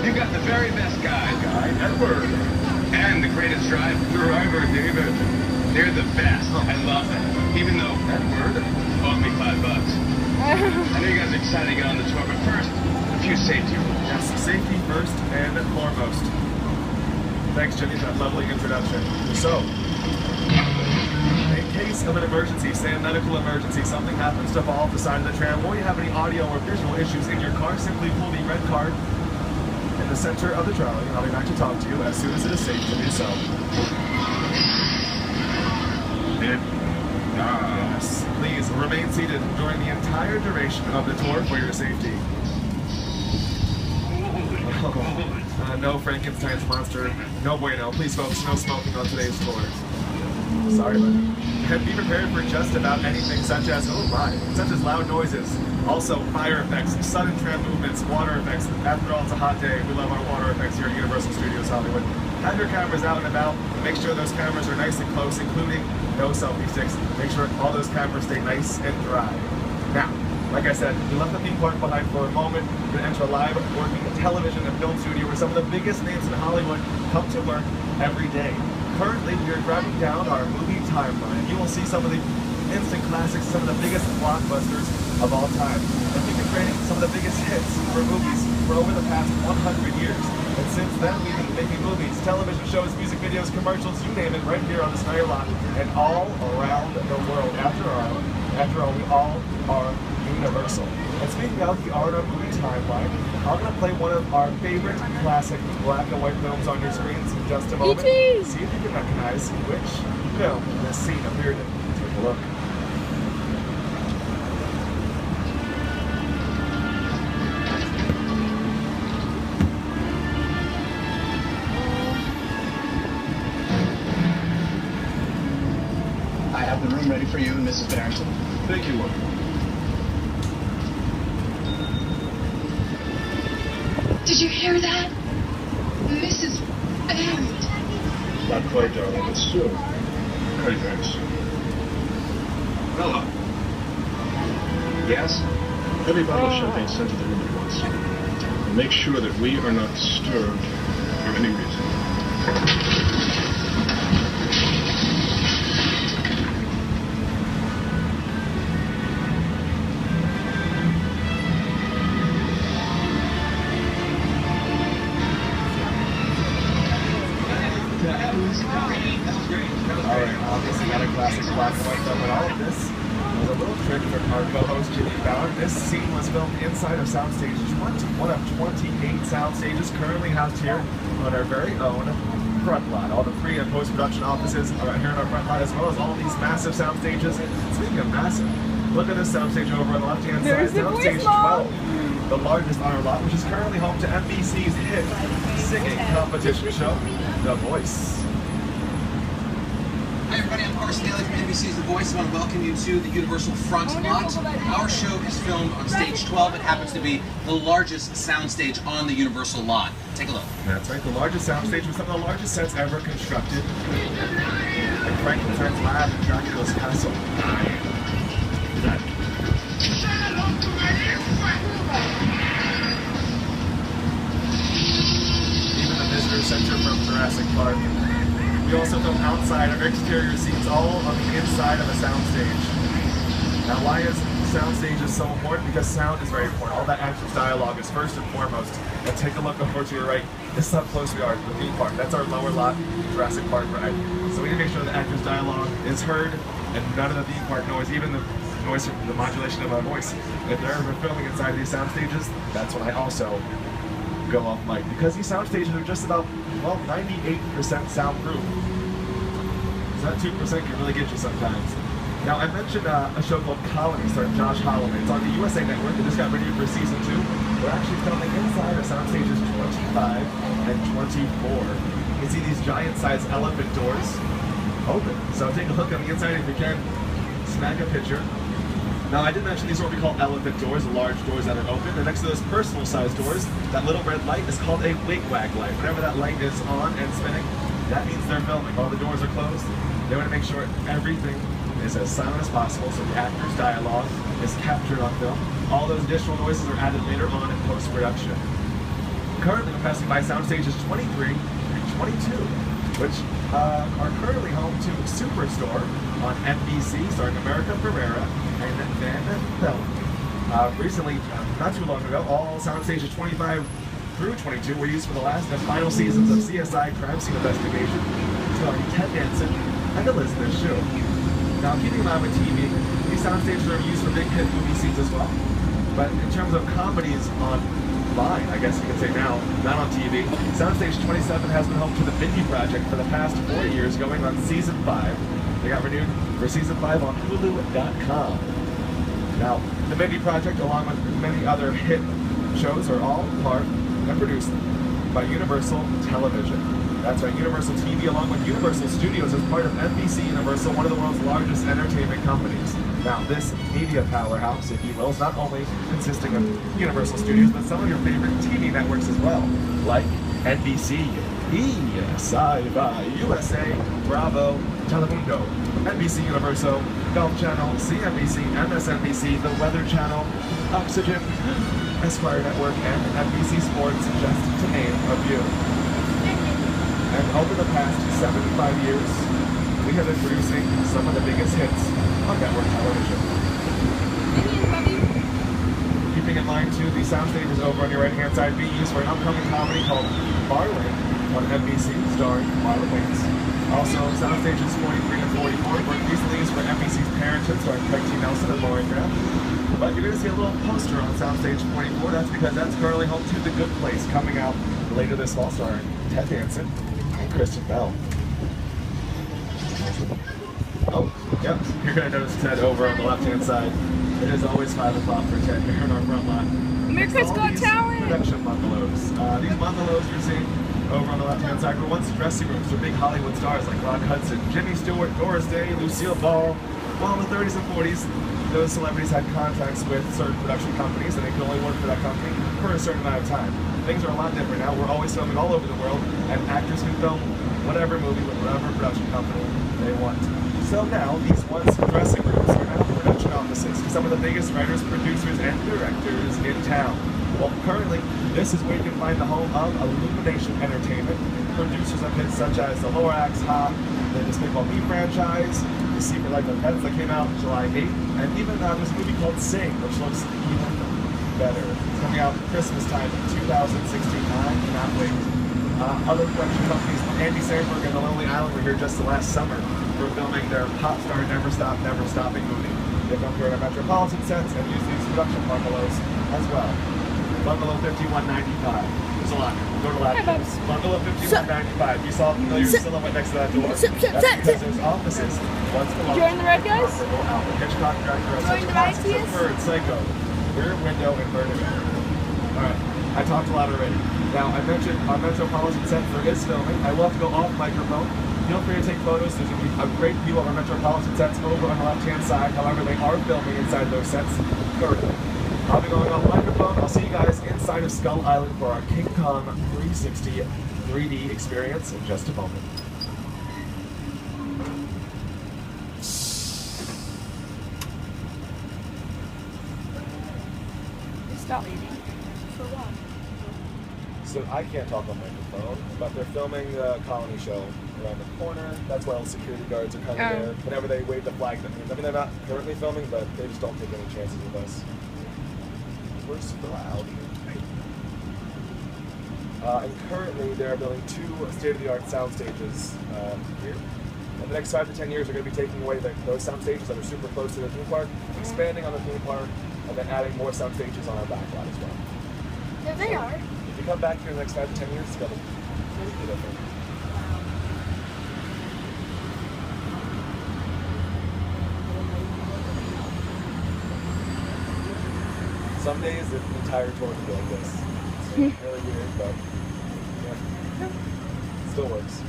You got the very best guy, Edward. and the greatest driver, David. They're the best. I love it. Even though Edward. cost me $5. I know you guys are excited to get on the tour, but first, a few safety rules. Yes, safety first and foremost. Thanks, Jimmy, for that lovely introduction. So, in case of an emergency, say a medical emergency, something happens to fall off the side of the tram, or you have any audio or visual issues in your car, simply pull the red card in the center of the trolley, and I'll be back to talk to you as soon as it is safe to do so. Yes, please remain seated during the entire duration of the tour for your safety. No Frankenstein's monster. No bueno. Please, folks, no smoking on today's tour. Sorry, but and be prepared for just about anything, such as, oh my, such as loud noises. Also, fire effects, sudden tram movements, water effects. After all, it's a hot day. We love our water effects here at Universal Studios Hollywood. Have your cameras out and about. Make sure those cameras are nice and close, including no selfie sticks. Make sure all those cameras stay nice and dry. Now, like I said, we left the theme park behind for a moment. We're going to enter a live working television and film studio where some of the biggest names in Hollywood come to work every day. Currently, we are driving down our movie timeline. You will see some of the instant classics, some of the biggest blockbusters of all time. And we've been creating some of the biggest hits for movies for over the past 100 years. And since then, we've been making movies, television shows, music videos, commercials, you name it, right here on the Snyder Lot and all around the world. After all, we all are Universal. And speaking of the art of movie timeline, I'm going to play one of our favorite classic black and white films on your screens in just a moment. E.T. See if you can recognize which film this scene appeared in. Take a look. I have the room ready for you, Mrs. Barrington. Thank you, Lord. Did you hear that? Mrs. Barrington. Not quite, darling, but soon. Very, very soon. Hello. Yes? Every bottle of champagne sent to the room at once. And make sure that we are not disturbed for any reason. Alright, obviously not a classic black and white film, but all of this was a little trick from our co-host Jimmy Bauer. This scene was filmed inside of Soundstage 20, one of 28 sound stages currently housed here on our very own front lot. All the pre- and post-production offices are right here on our front lot, as well as all these massive sound stages. Speaking of massive, look at this soundstage over on the left-hand side, There's the Soundstage voice box. 12, the largest on our lot, which is currently home to NBC's hit singing competition show, The Voice. Hi everybody, I'm Carson Daly from NBC's The Voice. I want to welcome you to the Universal Front Lot. Our show is filmed on stage 12. It happens to be the largest soundstage on the Universal lot. Take a look. That's right, the largest soundstage with some of the largest sets ever constructed. Like Frankenstein's Lab and Dracula's Castle. Even the visitor center from Jurassic Park. We also film outside or exterior scenes all on the inside of a soundstage. Now, why is soundstage so important? Because sound is very important. All that actor's dialogue is first and foremost. And take a look over to your right. This is how close we are to the theme park. That's our lower lot, Jurassic Park ride. So we need to make sure the actor's dialogue is heard and none of the theme park noise, even the noise from the modulation of my voice. If they're ever filming inside these sound stages, that's when I also go off mic. Because these sound stages are just about, well, 98% soundproof. So that 2% can really get you sometimes. Now, I mentioned a show called Colony starring Josh Holloway. It's on the USA Network. It just got renewed for season 2. We're actually filming inside of sound stages 25 and 24. You can see these giant-sized elephant doors open. So take a look on the inside if you can. Snag a picture. Now, I did mention these are what we call elephant doors, the large doors that are open. And next to those personal-sized doors, that little red light is called a wig-wag light. Whenever that light is on and spinning, that means they're filming. All the doors are closed. They want to make sure everything is as silent as possible, so the actor's dialogue is captured on film. All those additional noises are added later on in post-production. Currently, we're passing by sound stages 23 and 22, which are currently home to Superstore on NBC, starring America Ferrera and Van Bellamy. Recently, not too long ago, all sound stages 25 through 22 were used for the last and final seasons of CSI Crime Scene Investigation, starring Ted Danson and Elizabeth Shue. Now, keeping in mind with TV, these sound stages are used for big hit movie scenes as well. But in terms of comedies online, I guess you could say now, not on TV, Soundstage 27 has been home to the Mindy Project for the past 4 years, going on season 5. They got renewed for season 5 on Hulu.com. Now, the Mindy Project, along with many other hit shows, are all part and produced by Universal Television. That's right, Universal TV, along with Universal Studios, is part of NBC Universal, one of the world's largest entertainment companies. Now, this media powerhouse, if you will, is not only consisting of Universal Studios, but some of your favorite TV networks as well, like NBC, Sci-Fi, USA, Bravo, Telemundo, NBC Universal, Golf Channel, CNBC, MSNBC, The Weather Channel, Oxygen, Esquire Network, and NBC Sports, just to name a few. And over the past 75 years, we have been producing some of the biggest hits on network television. Keeping in mind, too, the sound stages over on your right-hand side being used for an upcoming comedy called Marlin on NBC, starring Marlon Wayans. Also, sound stages 43 and 44 were recently used for NBC's Parenthood, starring Craig T. Nelson and Lauren Graham. But you're going to see a little poster on Soundstage 24. That's because that's currently home to The Good Place, coming out later this fall, starring Ted Danson and Kristen Bell. Oh, yep. You're going to notice Ted over on the left-hand side. It is always 5 o'clock for Ted here in our front lot. America's Got Talent! Production bungalows. These bungalows you're seeing over on the left-hand side were once dressing rooms for big Hollywood stars like Rock Hudson, Jimmy Stewart, Doris Day, Lucille Ball. Well, in the 30s and 40s, those celebrities had contracts with certain production companies, and they could only work for that company for a certain amount of time. Things are a lot different now. We're always filming all over the world, and actors can film whatever movie with whatever production company they want. So now, these once dressing rooms are now production offices for some of the biggest writers, producers, and directors in town. Well, currently, this is where you can find the home of Illumination Entertainment, producers of hits such as The Lorax, Ha, the Despicable Me franchise, The Secret Life of Pets that came out July 8th, and even there's a movie called Sing, which looks even better. It's coming out Christmas time in 2016. I cannot wait. Other production companies, Andy Samberg and The Lonely Island were here just the last summer for filming their pop star Never Stop, Never Stopping movie. They filmed here at Metropolitan sets and used these production bungalows as well. Bungalow 5195. There's a lot. Go to Latches. Bungalow 5195. You saw a familiar silhouette next to that door? That's because there's offices. Once the Join the red guys? Alfred Hitchcock director of Join such the classics as righteous? Bird, Psycho, Rear Window, and Vertigo. Alright, I talked a lot already. Now, I mentioned our Metropolitan set for his filming. I will have to go off microphone. Feel free to take photos. There's going to be a great view of our Metropolitan sets over on the left-hand side. However, they are filming inside those sets currently. I'll be going off microphone. I'll see you guys inside of Skull Island for our King Kong 360 3D experience in just a moment. Stop eating. For what? So I can't talk on microphone, but they're filming the Colony show around the corner. That's why all the security guards are kind of there. Whenever they wave the flag, that means, I mean, they're not currently filming, but they just don't take any chances with us. We're super loud. And currently, they're building 2 state-of-the-art sound stages here. In the next 5 to 10 years, they're going to be taking away those sound stages that are super close to the theme park, expanding on the theme park, and then adding more sound stages on our back lot as well. There they are. If you come back here in the next 5 to 10 years, it's going to be completely different. Some days, the entire tour can be like this. It's really weird, but yeah, still works.